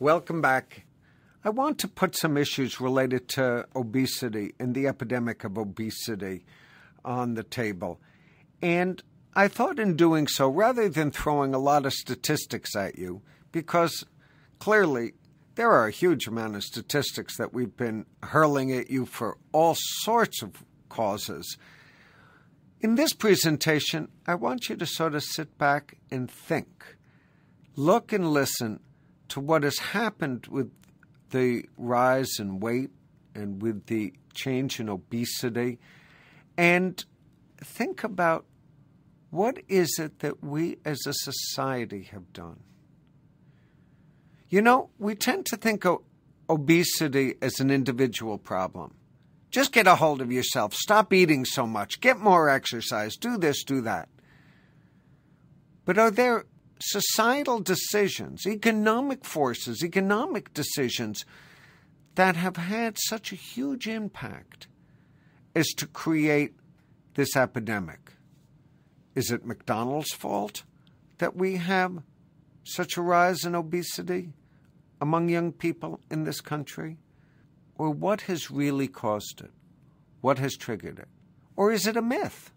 Welcome back. I want to put some issues related to obesity and the epidemic of obesity on the table. And I thought in doing so, rather than throwing a lot of statistics at you, because clearly there are a huge amount of statistics that we've been hurling at you for all sorts of causes. In this presentation, I want you to sort of sit back and think. Look and listen to what has happened with the rise in weight and with the change in obesity, and think about what is it that we as a society have done. You know, we tend to think of obesity as an individual problem. Just get a hold of yourself. Stop eating so much. Get more exercise. Do this, do that. But are there societal decisions, economic forces, economic decisions that have had such a huge impact as to create this epidemic? Is it McDonald's fault that we have such a rise in obesity among young people in this country? Or what has really caused it? What has triggered it? Or is it a myth?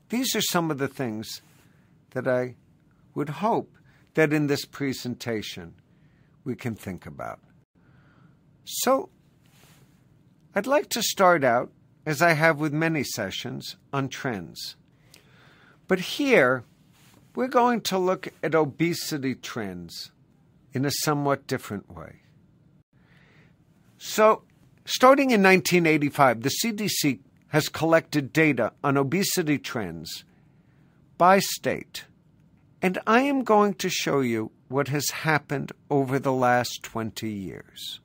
These are some of the things that I would hope that in this presentation we can think about. So I'd like to start out, as I have with many sessions, on trends. But here we're going to look at obesity trends in a somewhat different way. So starting in 1985, the CDC has collected data on obesity trends by state. And I am going to show you what has happened over the last 20 years.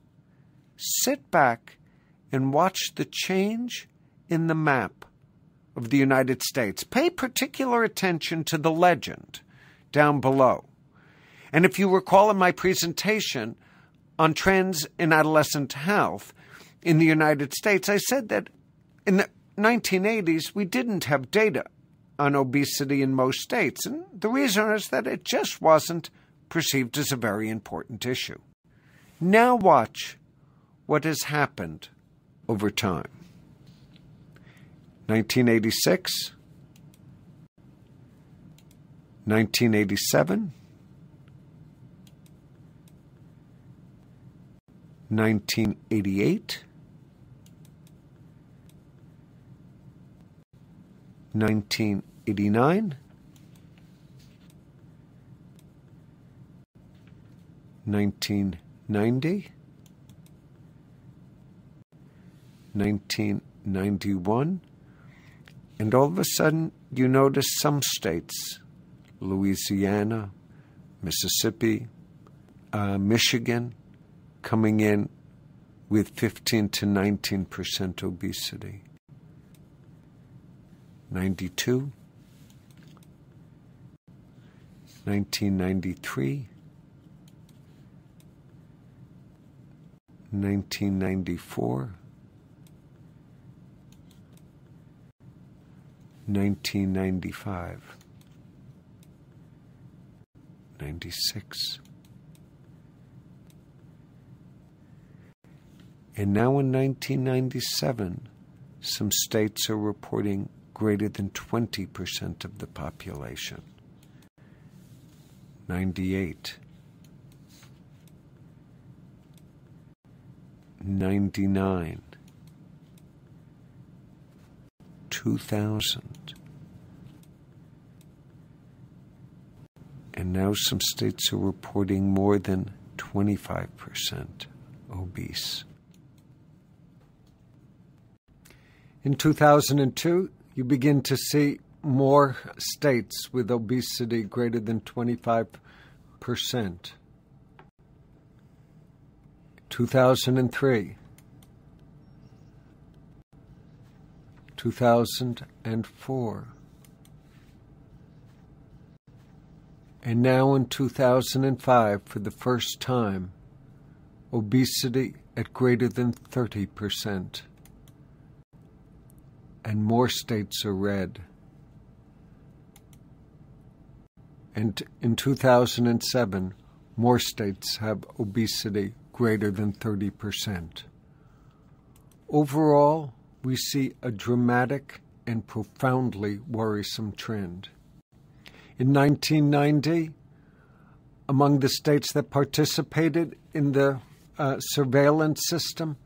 Sit back and watch the change in the map of the United States. Pay particular attention to the legend down below. And if you recall in my presentation on trends in adolescent health in the United States, I said that in the 1980s we didn't have data on obesity in most states. And the reason is that it just wasn't perceived as a very important issue. Now watch what has happened over time. 1986, 1987, 1988, 1989, 1990, 1991, and all of a sudden you notice some states, Louisiana, Mississippi, Michigan, coming in with 15 to 19% obesity. 92, 1993, 1994, 1995, 96, and now in 1997, some states are reporting greater than 20% of the population. 98, 99, 2000, and now some states are reporting more than 25% obese. In 2002, you begin to see more states with obesity greater than 25%. 2003, 2004, and now in 2005, for the first time, obesity at greater than 30%. And more states are red. And in 2007, more states have obesity greater than 30%. Overall, we see a dramatic and profoundly worrisome trend. In 1990, among the states that participated in the surveillance system,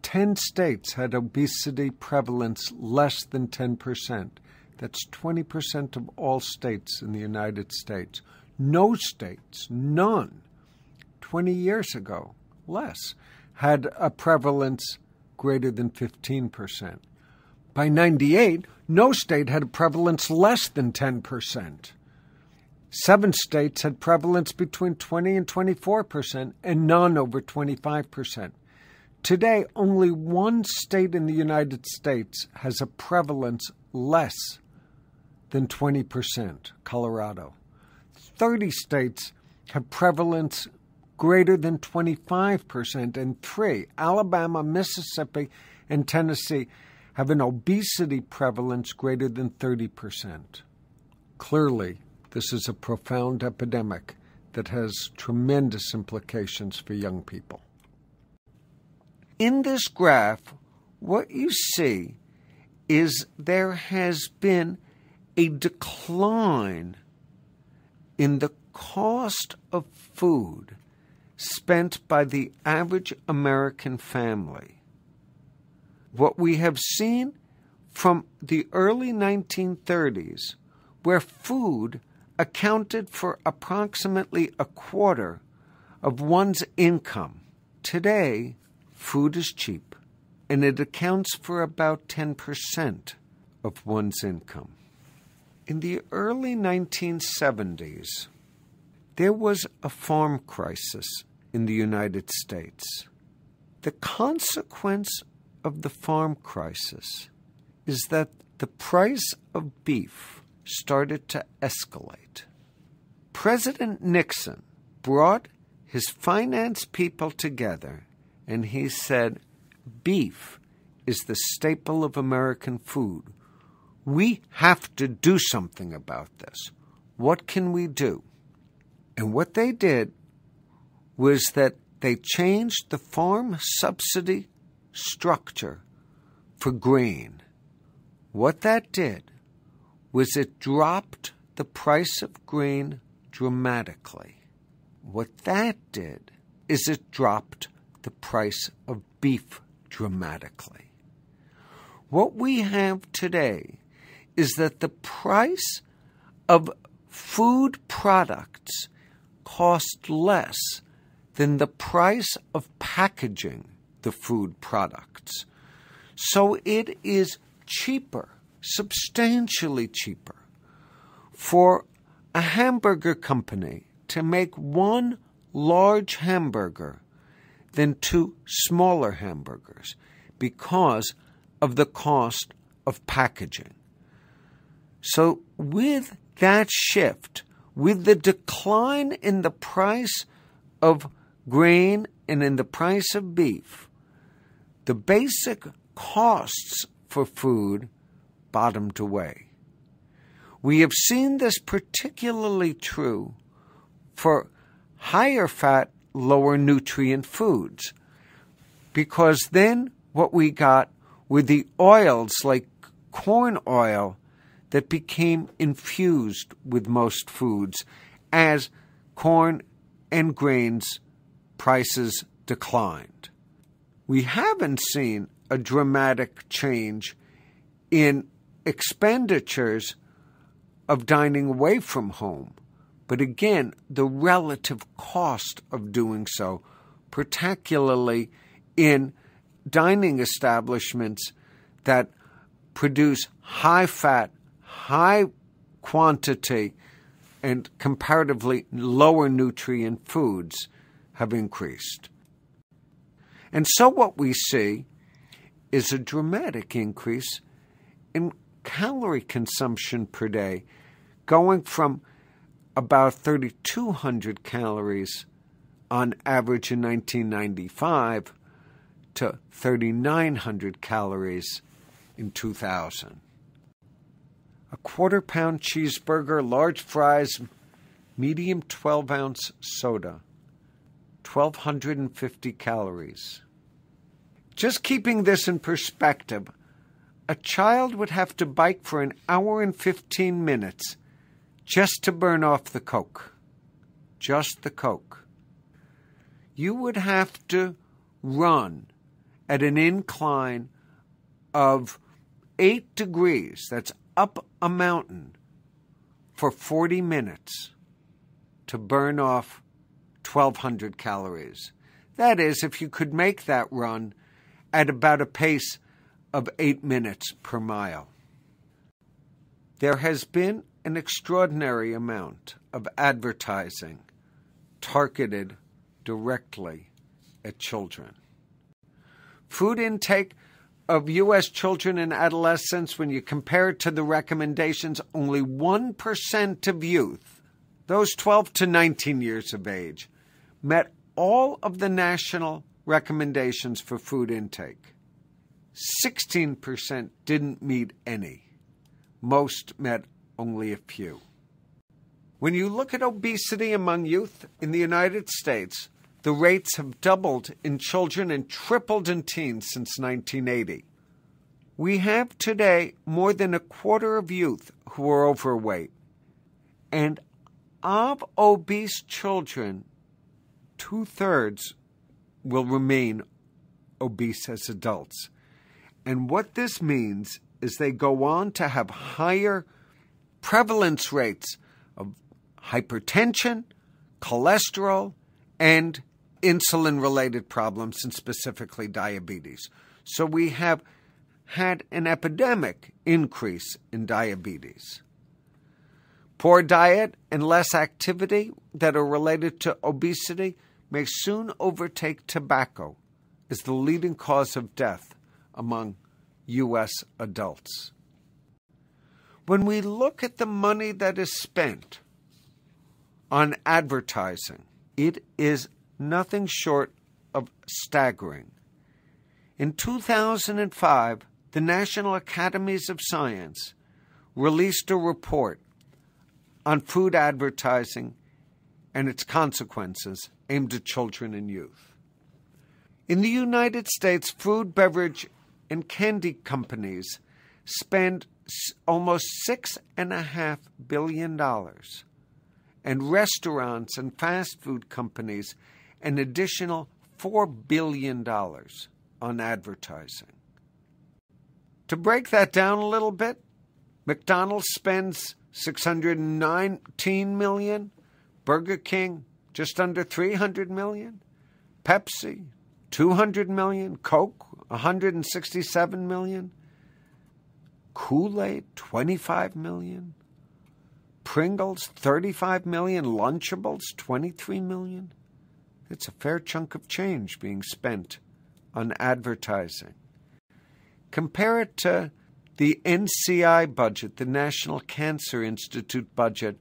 10 states had obesity prevalence less than 10%. That's 20% of all states in the United States. No states, none, 20 years ago, less, had a prevalence greater than 15%. By 98, no state had a prevalence less than 10%. 7 states had prevalence between 20 and 24%, and none over 25%. Today, only 1 state in the United States has a prevalence less than 20%, Colorado. 30 states have prevalence greater than 25%, and 3, Alabama, Mississippi, and Tennessee, have an obesity prevalence greater than 30%. Clearly, this is a profound epidemic that has tremendous implications for young people. In this graph, what you see is there has been a decline in the cost of food spent by the average American family. What we have seen from the early 1930s, where food accounted for approximately a quarter of one's income, today food is cheap, and it accounts for about 10% of one's income. In the early 1970s, there was a farm crisis in the United States. The consequence of the farm crisis is that the price of beef started to escalate. President Nixon brought his finance people together and he said, beef is the staple of American food. We have to do something about this. What can we do? And what they did was that they changed the farm subsidy structure for grain. What that did was it dropped the price of grain dramatically. What that did is it dropped the price of beef dramatically. What we have today is that the price of food products cost less than the price of packaging the food products. So it is cheaper, substantially cheaper, for a hamburger company to make one large hamburger than 2 smaller hamburgers because of the cost of packaging. So with that shift, with the decline in the price of grain and in the price of beef, the basic costs for food bottomed away. We have seen this particularly true for higher fat, lower nutrient foods, because then what we got were the oils like corn oil that became infused with most foods as corn and grains prices declined. We haven't seen a dramatic change in expenditures of dining away from home, but again, the relative cost of doing so, particularly in dining establishments that produce high fat, high quantity, and comparatively lower nutrient foods, have increased. And so what we see is a dramatic increase in calorie consumption per day, going from about 3,200 calories on average in 1995 to 3,900 calories in 2000. A quarter-pound cheeseburger, large fries, medium 12-ounce soda, 1,250 calories. Just keeping this in perspective, a child would have to bike for an hour and 15 minutes just to burn off the Coke. Just the Coke. You would have to run at an incline of 8 degrees, that's up a mountain, for 40 minutes to burn off 1,200 calories. That is, if you could make that run at about a pace of 8 minutes per mile. There has been an extraordinary amount of advertising targeted directly at children. Food intake of U.S. children and adolescents, when you compare it to the recommendations, only 1% of youth, those 12 to 19 years of age, met all of the national recommendations for food intake. 16% didn't meet any. Most met only a few. When you look at obesity among youth in the United States, the rates have doubled in children and tripled in teens since 1980. We have today more than a quarter of youth who are overweight. And of obese children, 2/3 will remain obese as adults. And what this means is they go on to have higher prevalence rates of hypertension, cholesterol, and insulin-related problems, and specifically diabetes. So we have had an epidemic increase in diabetes. Poor diet and less activity that are related to obesity may soon overtake tobacco as the leading cause of death among U.S. adults. When we look at the money that is spent on advertising, it is nothing short of staggering. In 2005, the National Academies of Science released a report on food advertising and its consequences aimed at children and youth. In the United States, food, beverage, and candy companies spend almost $6.5 billion, and restaurants and fast food companies an additional $4 billion on advertising. To break that down a little bit, McDonald's spends $619 million, Burger King just under $300 million, Pepsi $200 million, Coke $167 million, Kool-Aid $25 million, Pringles $35 million, Lunchables $23 million. It's a fair chunk of change being spent on advertising. Compare it to the NCI budget, the National Cancer Institute budget,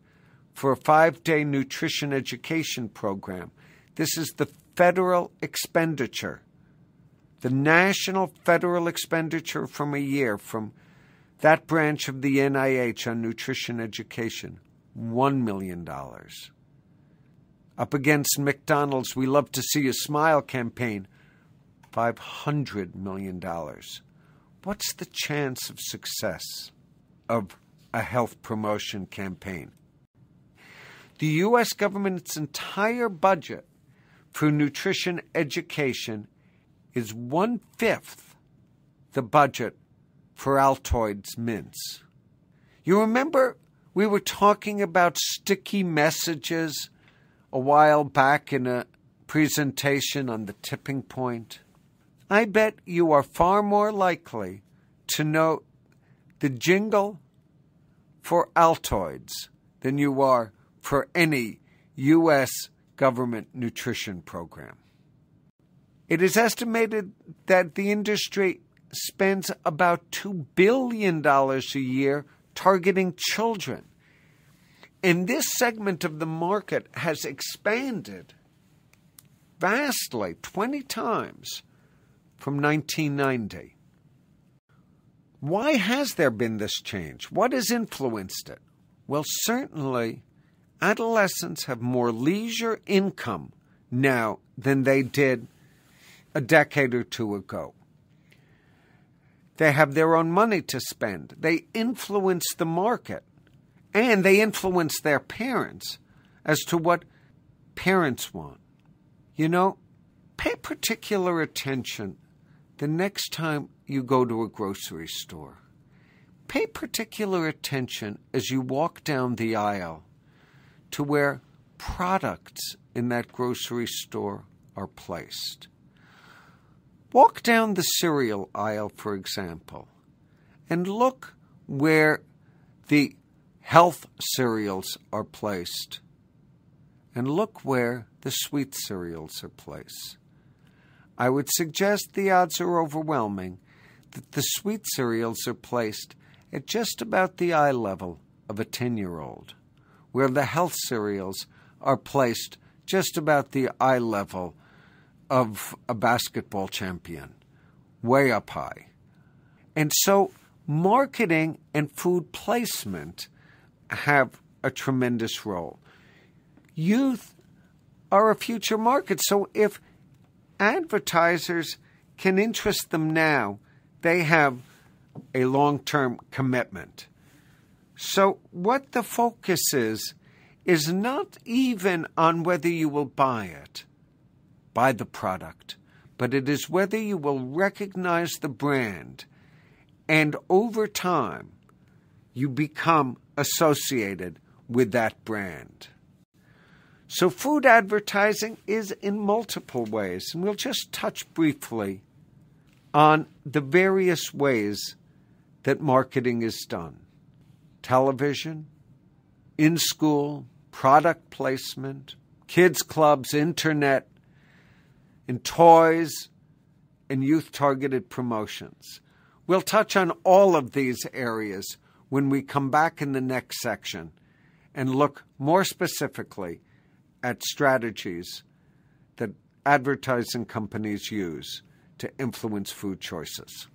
for a 5-day nutrition education program. This is the federal expenditure, the national federal expenditure from a year from that branch of the NIH on nutrition education, $1 million. Up against McDonald's We Love to See You Smile campaign, $500 million. What's the chance of success of a health promotion campaign? The U.S. government's entire budget for nutrition education is 1/5 the budget for Altoids mints. You remember we were talking about sticky messages a while back in a presentation on the tipping point? I bet you are far more likely to know the jingle for Altoids than you are for any U.S. government nutrition program. It is estimated that the industry spends about $2 billion a year targeting children. And this segment of the market has expanded vastly, 20 times from 1990. Why has there been this change? What has influenced it? Well, certainly adolescents have more leisure income now than they did a decade or two ago. They have their own money to spend. They influence the market, and they influence their parents as to what parents want. You know, pay particular attention the next time you go to a grocery store. Pay particular attention as you walk down the aisle to where products in that grocery store are placed. Walk down the cereal aisle, for example, and look where the health cereals are placed, and look where the sweet cereals are placed. I would suggest the odds are overwhelming that the sweet cereals are placed at just about the eye level of a 10-year-old, where the health cereals are placed just about the eye level of a basketball champion, way up high. And so marketing and food placement have a tremendous role. Youth are a future market, so if advertisers can interest them now, they have a long-term commitment. So what the focus is not even on whether you will buy the product, but it is whether you will recognize the brand, and over time you become associated with that brand. So food advertising is in multiple ways, and we'll just touch briefly on the various ways that marketing is done. Television, in-school, product placement, kids clubs, internet, in toys, and youth-targeted promotions. We'll touch on all of these areas when we come back in the next section and look more specifically at strategies that advertising companies use to influence food choices.